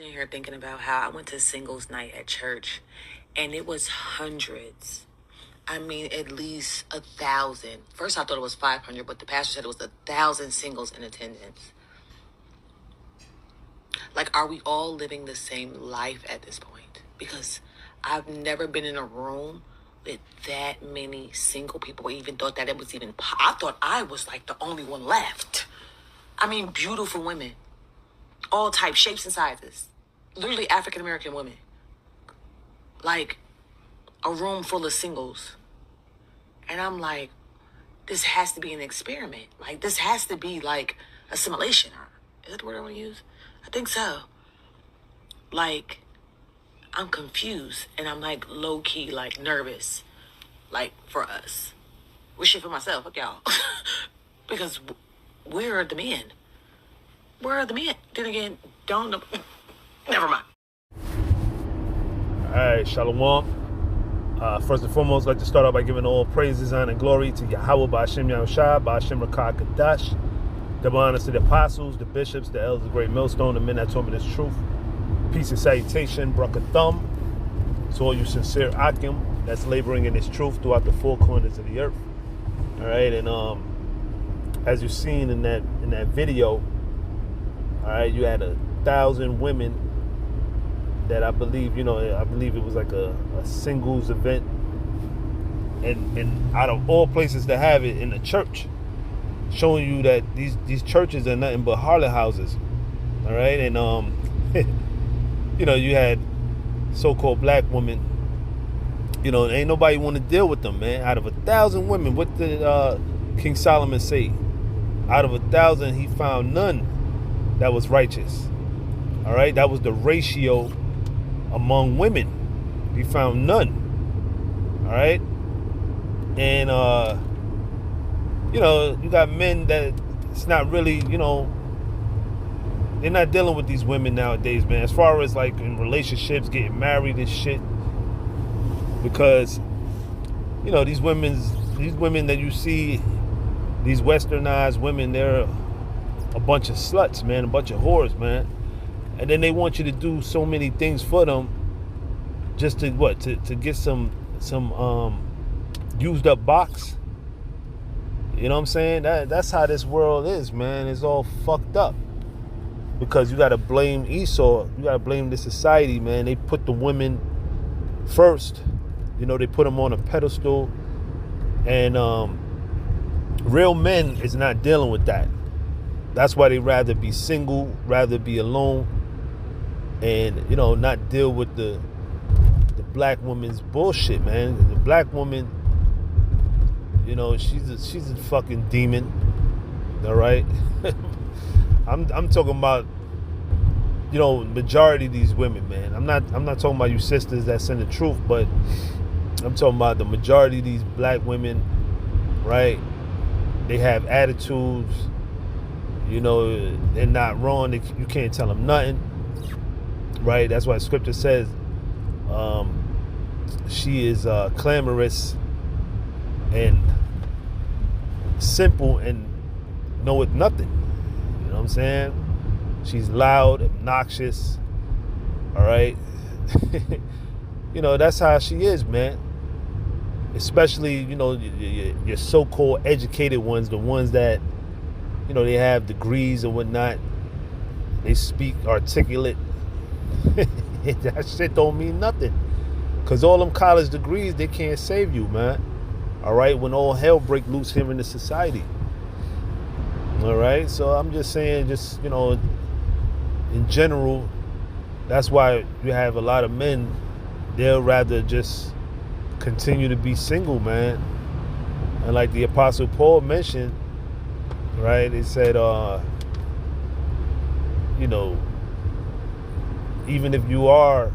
Sitting here thinking about how I went to singles night at church and it was hundreds. I mean, at least 1,000. First, I thought it was 500, but the pastor said it was 1,000 singles in attendance. Like, are we all living the same life at this point? Because I've never been in a room with that many single people or even thought that it was even, I thought I was like the only one left. I mean, beautiful women, all types, shapes, and sizes. Literally African American women. Like, a room full of singles. And I'm like, this has to be an experiment. Like, this has to be like assimilation. Is that the word I want to use? I think so. Like, I'm confused and I'm like low key, like nervous, like for us. We're shit for myself, fuck y'all. Because where are the men? Where are the men? Then again, don't know. Never mind. All right, Shalom. First and foremost, I'd like to start off by giving all praises, honor, and glory to Yahweh, Ba'ashem Yahushua, Ba'ashem Rakah Kadash. Double honors to the apostles, the bishops, the elders, the great millstone, the men that taught me this truth. Peace and salutation, Brakathum, to all you sincere Akim that's laboring in this truth throughout the four corners of the earth. All right, and as you've seen in that video, all right, you had 1,000 women that I believe it was like a singles event, and out of all places to have it in the church, showing you that these churches are nothing but harlot houses. All right, and you had so-called black women, ain't nobody want to deal with them, man. Out of 1,000 women, what did King Solomon say? Out of 1,000, he found none that was righteous. All right, that was the ratio among women. He found none. All right, and you got men that it's not really, they're not dealing with these women nowadays, man. As far as like in relationships, getting married and shit, because these women that you see, these westernized women, they're a bunch of sluts, man, a bunch of whores, man. And then they want you to do so many things for them just to get some used up box. You know what I'm saying? That's how this world is, man. It's all fucked up. Because you gotta blame Esau, you gotta blame the society, man. They put the women first. They put them on a pedestal. And real men is not dealing with that. That's why they rather be single, rather be alone, and not deal with the black woman's bullshit, man. The black woman, she's a fucking demon. All right. I'm talking about majority of these women, man. I'm not talking about you sisters that's in the truth, but I'm talking about the majority of these black women, right? They have attitudes. They're not wrong. You can't tell them nothing, right? That's why scripture says she is clamorous and simple and knoweth nothing. You know what I'm saying? She's loud, obnoxious, all right? That's how she is, man. Especially, your so-called educated ones, the ones that they have degrees and whatnot. They speak articulate. That shit don't mean nothing. Because all them college degrees, they can't save you, man. All right? When all hell break loose here in the society. All right? So I'm just saying, in general, that's why you have a lot of men, they'll rather just continue to be single, man. And like the Apostle Paul mentioned, right? It said, even if you are,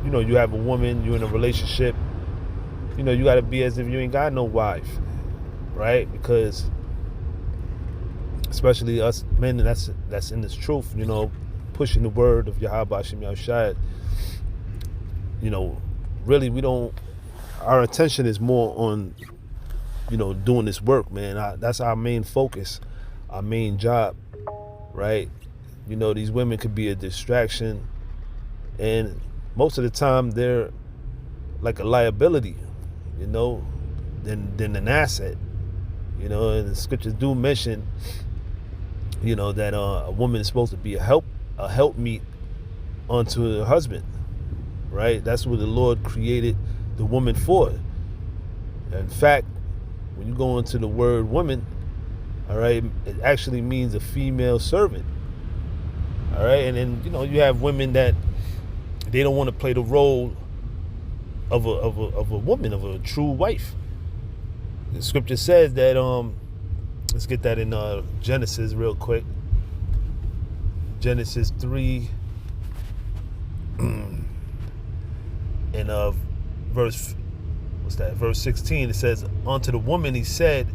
you have a woman, you're in a relationship, you got to be as if you ain't got no wife, right? Because especially us men that's in this truth, pushing the word of Yahweh Ba'ashem Yahushua, really our attention is more on doing this work, man. That's our main focus, our main job, right? You know, these women could be a distraction, and most of the time they're like a liability, you know, than an asset. You know, and the scriptures do mention, you know, that a woman is supposed to be a helpmeet unto her husband, right? That's what the Lord created the woman for. In fact, when you go into the word woman, all right, it actually means a female servant. All right, and then, you know, you have women that they don't want to play the role of a woman, of a true wife. The scripture says that let's get that in Genesis real quick. Genesis 3 and verse 16. It says, unto the woman he said,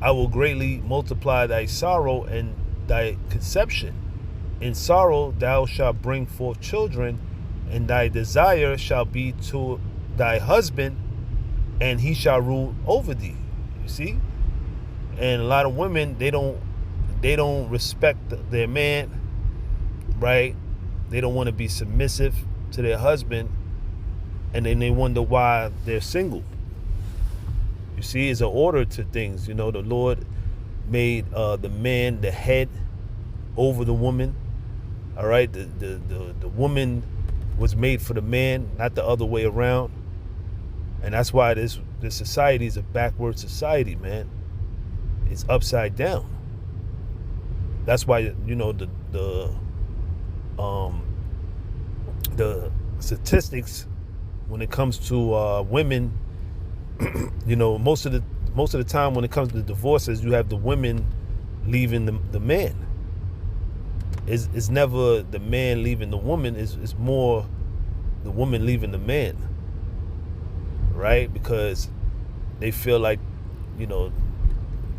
I will greatly multiply thy sorrow and thy conception. In sorrow thou shalt bring forth children, and thy desire shall be to thy husband, and he shall rule over thee. You see? And a lot of women, they don't respect their man, right? They don't want to be submissive to their husband, and then they wonder why they're single. You see, it's an order to things. You know, the Lord made the man the head over the woman. All right, the woman was made for the man, not the other way around. And that's why this society is a backward society, man. It's upside down. That's why, you know, the statistics when it comes to women, you know, most of the time when it comes to divorces, you have the women leaving the man. It's never the man leaving the woman. It's more the woman leaving the man, right? Because they feel like, you know,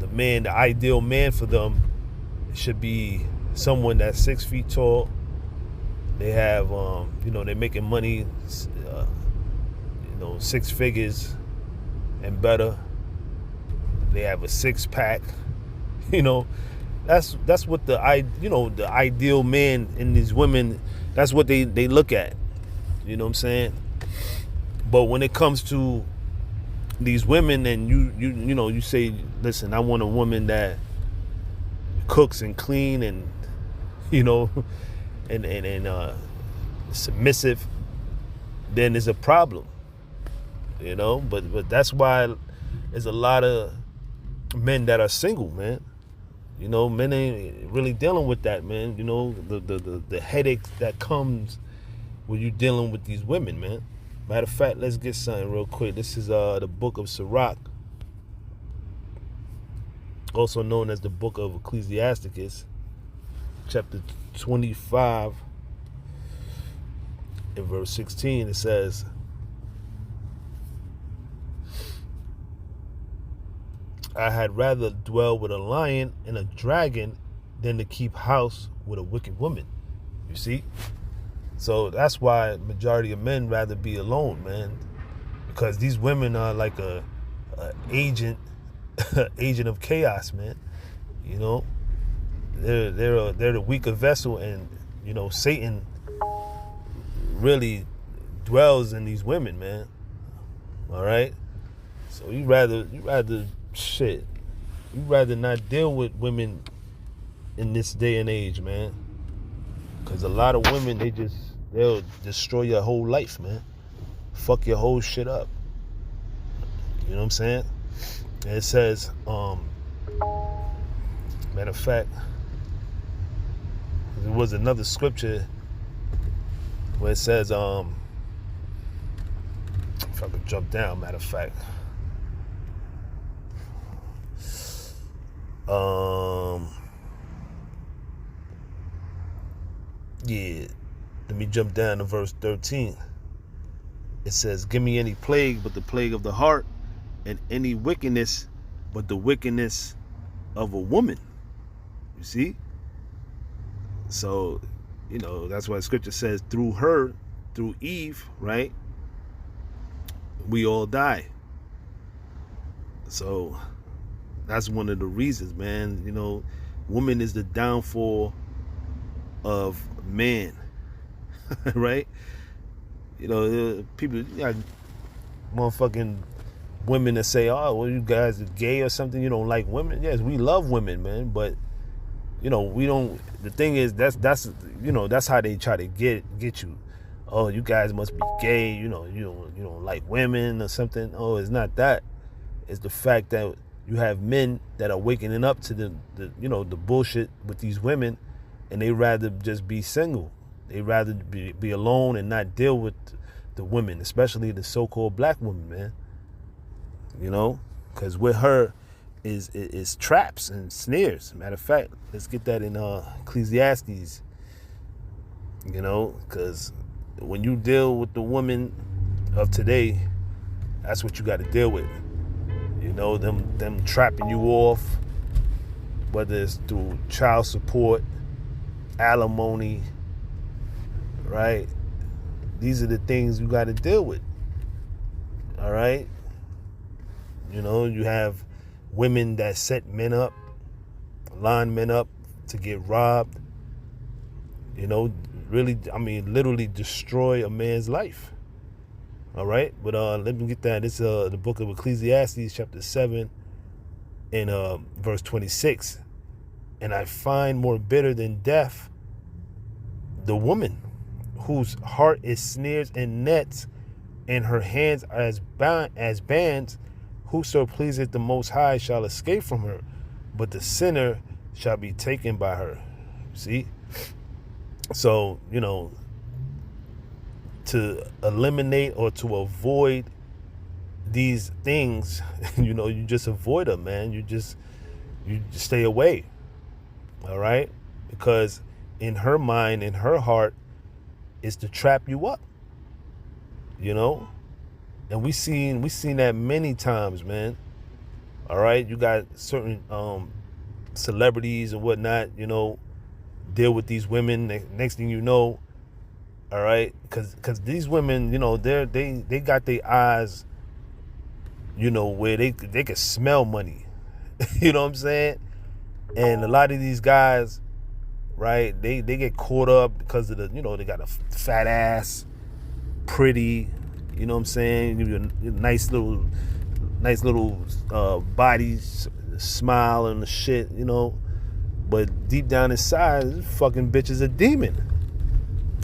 the man, the ideal man for them should be someone that's 6 feet tall. They have, you know, they're making money, you know, 6 figures and better. They have a 6-pack, you know. That's what the ideal man in these women, that's what they look at. You know what I'm saying? But when it comes to these women, and you know, you say, listen, I want a woman that cooks and clean and, you know, and submissive, then there's a problem. You know, but that's why there's a lot of men that are single, man. You know, men ain't really dealing with that, man. You know, the headache that comes when you dealing with these women, man. Matter of fact, let's get something real quick. This is the book of Sirach, also known as the book of Ecclesiasticus, chapter 25 in verse 16. It says, I had rather dwell with a lion and a dragon than to keep house with a wicked woman. You see? So that's why majority of men rather be alone, man. Because these women are like a agent of chaos, man. You know? They're the weaker vessel, and, you know, Satan really dwells in these women, man. All right? So you rather not deal with women in this day and age, man. Because a lot of women, they'll destroy your whole life, man. Fuck your whole shit up. You know what I'm saying? And it says, matter of fact, there was another scripture where it says, if I could jump down, matter of fact. Yeah, let me jump down to verse 13. It says, give me any plague but the plague of the heart, and any wickedness but the wickedness of a woman. You see? So, you know, that's why scripture says through her, through Eve, right, we all die. So that's one of the reasons, man. You know, woman is the downfall of men, right? You know, people, you got motherfucking women that say, "Oh, well, you guys are gay or something. You don't like women." Yes, we love women, man, but we don't. The thing is, that's how they try to get you. Oh, you guys must be gay. You don't like women or something. Oh, it's not that. It's the fact that you have men that are waking up to the bullshit with these women, and they rather just be single. They rather be alone and not deal with the women, especially the so-called black women, man. Because with her is traps and snares. Matter of fact, let's get that in Ecclesiastes. Because when you deal with the women of today, that's what you got to deal with. Them trapping you off, whether it's through child support, alimony, right? These are the things you got to deal with. All right? You have women that set men up, line men up to get robbed. Really, literally destroy a man's life. All right? But let me get that. It's the book of Ecclesiastes, chapter 7, and verse 26. And I find more bitter than death the woman whose heart is snares and nets, and her hands are as bands. Whoso pleaseth the Most High shall escape from her, but the sinner shall be taken by her. See? So, to eliminate or to avoid these things, you just avoid them, man. You just stay away. All right? Because in her mind, in her heart, is to trap you up. And we seen that many times, man. All right, you got certain celebrities and whatnot, deal with these women. Next thing you know, all right, because these women, they got their eyes, where they can smell money. You know what I'm saying? And a lot of these guys, right, they get caught up because of they got a fat ass, pretty. You know what I'm saying? Give you a nice little body, smile and the shit, But deep down inside, this fucking bitch is a demon.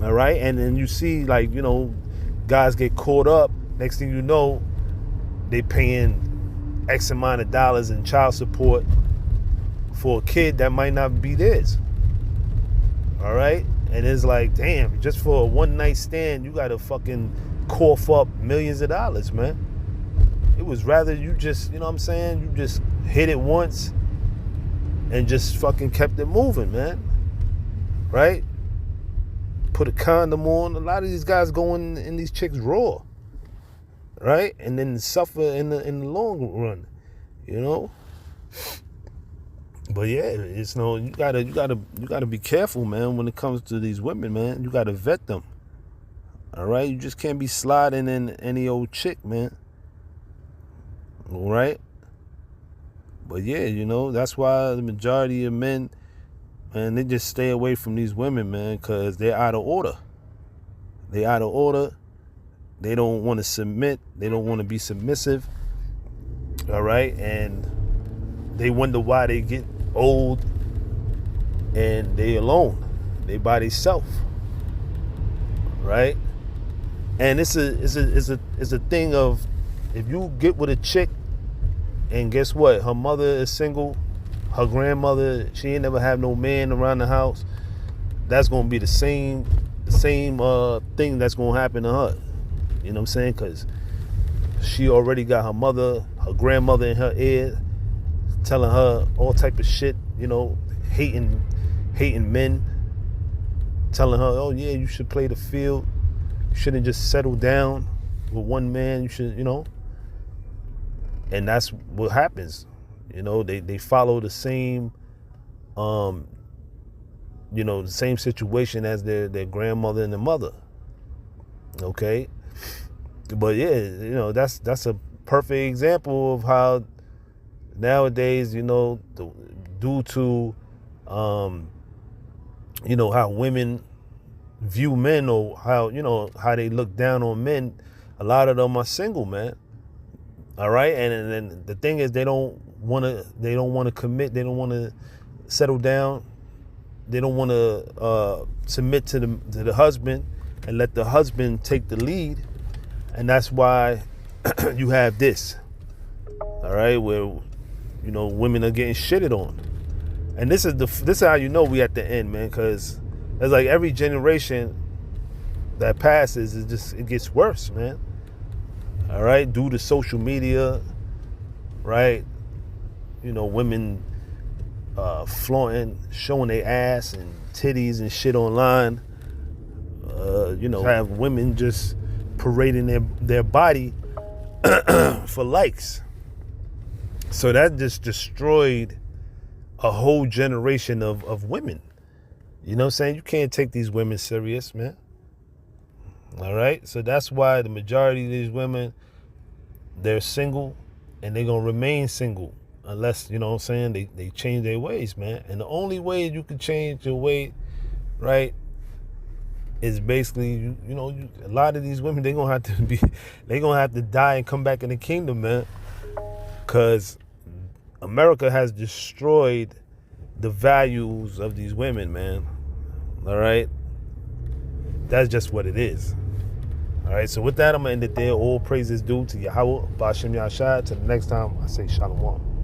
All right? And then you see, guys get caught up. Next thing you know, they paying X amount of dollars in child support for a kid that might not be theirs. All right? And it's like, damn, just for a one night stand, you got to fucking cough up millions of dollars, man. It was rather you just, you just hit it once and just fucking kept it moving, man. Right? Put a condom on. A lot of these guys go in these chicks raw. Right? And then suffer in the long run. But yeah, it's you gotta be careful, man, when it comes to these women, man. You gotta vet them. All right, you just can't be sliding in any old chick, man. All right, but yeah, that's why the majority of men, man, they just stay away from these women, man, because they're out of order. They out of order. They don't want to submit. They don't want to be submissive. All right, and they wonder why they get old and they alone. They by themselves. Right? And it's a thing of, if you get with a chick and guess what? Her mother is single, her grandmother, she ain't never have no man around the house. That's gonna be the same thing that's gonna happen to her. You know what I'm saying? Because she already got her mother, her grandmother in her ear, telling her all type of shit. Hating men, telling her, oh yeah, you should play the field. You shouldn't just settle down with one man. You should, and that's what happens. They follow the same, the same situation as their grandmother and their mother. Okay, but yeah, that's a perfect example of how nowadays, due to how women view men, or how, how they look down on men. A lot of them are single, man. All right. And the thing is, they don't want to commit. They don't want to settle down. They don't want to submit to the husband and let the husband take the lead. And that's why you have this, all right, where, women are getting shitted on. And this is how you know we at the end, man, because it's like every generation that passes, it gets worse, man. All right, due to social media, right? Women flaunting, showing their ass and titties and shit online. Have women just parading their body for likes. So that just destroyed a whole generation of women. You know what I'm saying? You can't take these women serious, man. All right? So that's why the majority of these women, they're single, and they're going to remain single unless, you know what I'm saying, they change their ways, man. And the only way you can change your way, right, is basically, a lot of these women, they're going to have to die and come back in the kingdom, man. Because America has destroyed the values of these women, man. All right? That's just what it is. All right, so with that, I'm going to end it there. All praises due to Yahweh, Ba'ashem Yahshua. Till the next time, I say Shalom.